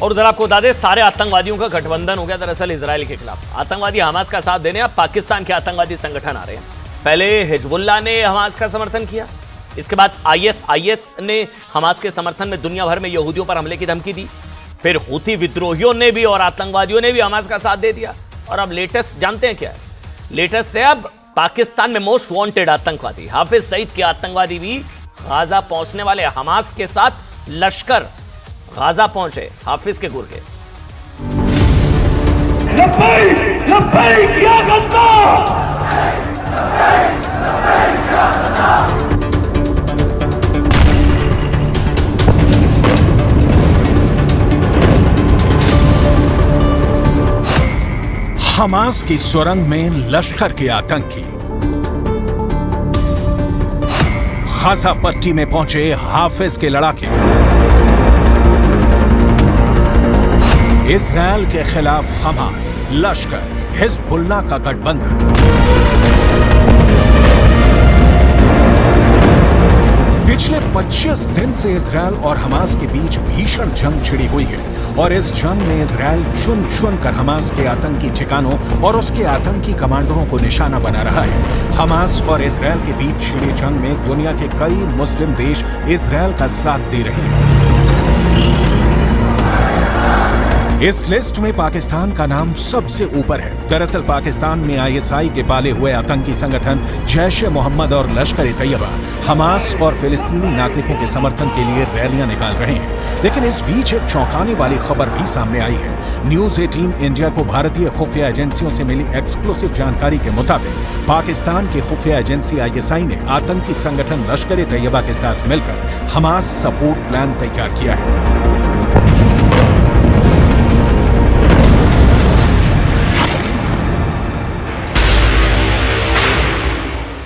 और उधर आपको बता दें, सारे आतंकवादियों का गठबंधन हो गया दरअसल इजराइल के खिलाफ। आतंकवादी हमास का साथ देने अब पाकिस्तान के आतंकवादी संगठन आ रहे हैं। पहले हिजबुल्लाह ने हमास का समर्थन किया, इसके बाद आईएस ने हमास के समर्थन में दुनिया भर में यहूदियों पर हमले की धमकी दी। फिर हूथी विद्रोहियों ने भी और आतंकवादियों ने भी हमास का साथ दे दिया। और अब लेटेस्ट जानते हैं क्या है? लेटेस्ट है अब पाकिस्तान में मोस्ट वांटेड आतंकवादी हाफिज सईद के आतंकवादी भी गाजा पहुंचने वाले। हमास के साथ लश्कर गाजा पहुंचे हाफिज के गुर्गे। हमास की सुरंग में लश्कर के आतंकी। गाजा पट्टी में पहुंचे हाफिज के लड़ाके। इजराइल के खिलाफ हमास, लश्कर, हिजबुल्लाह का गठबंधन। पिछले 25 दिन से इजराइल और हमास के बीच भीषण जंग छिड़ी हुई है और इस जंग में इजराइल चुन चुन कर हमास के आतंकी ठिकानों और उसके आतंकी कमांडरों को निशाना बना रहा है। हमास और इजराइल के बीच छिड़ी जंग में दुनिया के कई मुस्लिम देश इजराइल का साथ दे रहे हैं। इस लिस्ट में पाकिस्तान का नाम सबसे ऊपर है। दरअसल पाकिस्तान में आईएसआई के पाले हुए आतंकी संगठन जैश-ए-मोहम्मद और लश्कर-ए-तैयबा हमास और फिलिस्तीनी नागरिकों के समर्थन के लिए रैलियां निकाल रहे हैं। लेकिन इस बीच एक चौंकाने वाली खबर भी सामने आई है। न्यूज 18 इंडिया को भारतीय खुफिया एजेंसियों से मिली एक्सक्लूसिव जानकारी के मुताबिक पाकिस्तान की खुफिया एजेंसी आईएसआई ने आतंकी संगठन लश्कर-ए-तैयबा के साथ मिलकर हमास सपोर्ट प्लान तैयार किया है।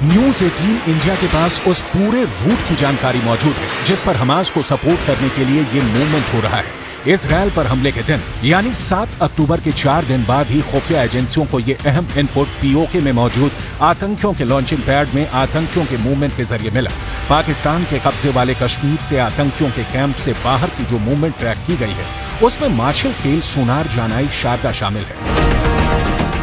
न्यूज 18 इंडिया के पास उस पूरे रूट की जानकारी मौजूद है जिस पर हमास को सपोर्ट करने के लिए ये मूवमेंट हो रहा है। इजराइल पर हमले के दिन यानी 7 अक्टूबर के 4 दिन बाद ही खुफिया एजेंसियों को ये अहम इनपुट पीओके में मौजूद आतंकियों के लॉन्चिंग पैड में आतंकियों के मूवमेंट के जरिए मिला। पाकिस्तान के कब्जे वाले कश्मीर से आतंकियों के कैंप से बाहर की जो मूवमेंट ट्रैक की गई है उसमें माछिल खेल, सोनार, जानाई, शारदा शामिल है।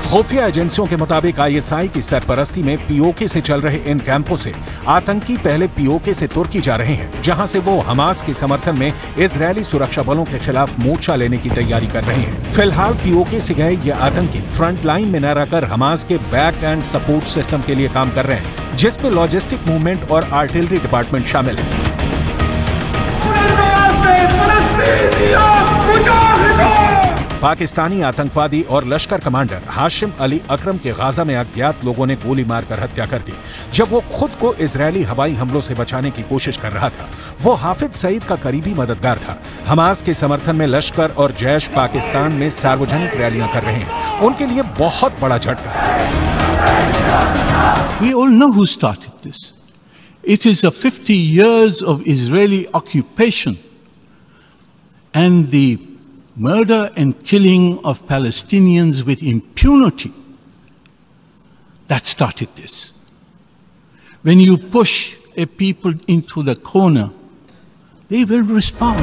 खुफिया एजेंसियों के मुताबिक आईएसआई की सरपरस्ती में पीओके से चल रहे इन कैंपों से आतंकी पहले पीओके से तुर्की जा रहे हैं, जहां से वो हमास के समर्थन में इजरायली सुरक्षा बलों के खिलाफ मोर्चा लेने की तैयारी कर रहे हैं। फिलहाल पीओके से गए ये आतंकी फ्रंट लाइन में न रहकर हमास के बैक एंड सपोर्ट सिस्टम के लिए काम कर रहे हैं, जिसमें लॉजिस्टिक मूवमेंट और आर्टिलरी डिपार्टमेंट शामिल है। पाकिस्तानी आतंकवादी और लश्कर कमांडर हाशिम अली अकरम के गाजा में अज्ञात लोगों ने गोली मारकर हत्या कर दी जब वो खुद को इजरायली हवाई हमलों से बचाने की कोशिश कर रहा था। वो हाफिज सईद का करीबी मददगार था। हमास के समर्थन में लश्कर और जैश पाकिस्तान में सार्वजनिक रैलियां कर रहे हैं। उनके लिए बहुत बड़ा झटका है। We all know who started this. It is a 50 years of Israeli occupation and the murder and killing of Palestinians with impunity that started this. When you push a people into the corner, they will respond.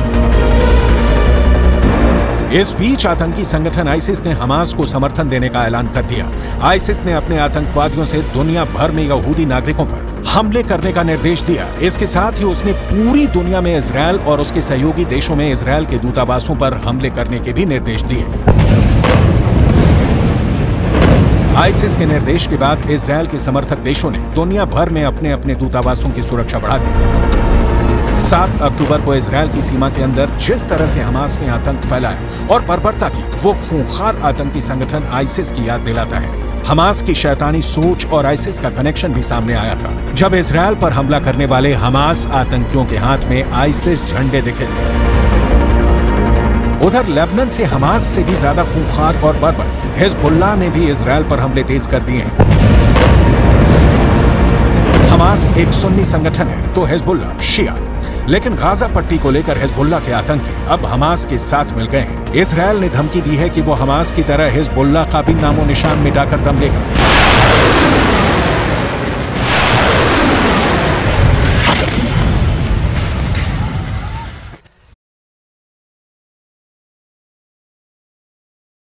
इस बीच आतंकी संगठन ISIS ने Hamas को समर्थन देने का ऐलान कर दिया। आईसिस ने अपने आतंकवादियों से दुनिया भर में यहूदी नागरिकों पर हमले करने का निर्देश दिया। इसके साथ ही उसने पूरी दुनिया में इजरायल और उसके सहयोगी देशों में इजरायल के दूतावासों पर हमले करने के भी निर्देश दिए। आईसिस के निर्देश के बाद इजरायल के समर्थक देशों ने दुनिया भर में अपने अपने दूतावासों की सुरक्षा बढ़ा दी। 7 अक्टूबर को इजरायल की सीमा के अंदर जिस तरह से हमास ने आतंक फैलाया और बर्बरता की, वो खूंखार आतंकी संगठन आईसिस की याद दिलाता है। हमास की शैतानी सोच और आईसिस का कनेक्शन भी सामने आया था जब इजरायल पर हमला करने वाले हमास आतंकियों के हाथ में आईसिस झंडे दिखे थे। उधर लेबनान से हमास से भी ज्यादा खूंखार और बर्बर हिजबुल्लाह ने भी इजरायल पर हमले तेज कर दिए हैं। हमास एक सुन्नी संगठन है तो हिजबुल्लाह शिया, लेकिन गाजा पट्टी को लेकर हिजबुल्लाह के आतंकी अब हमास के साथ मिल गए हैं। इजरायल ने धमकी दी है कि वो हमास की तरह हिजबुल्लाह का भी नामो निशान मिटाकर दम लेगा।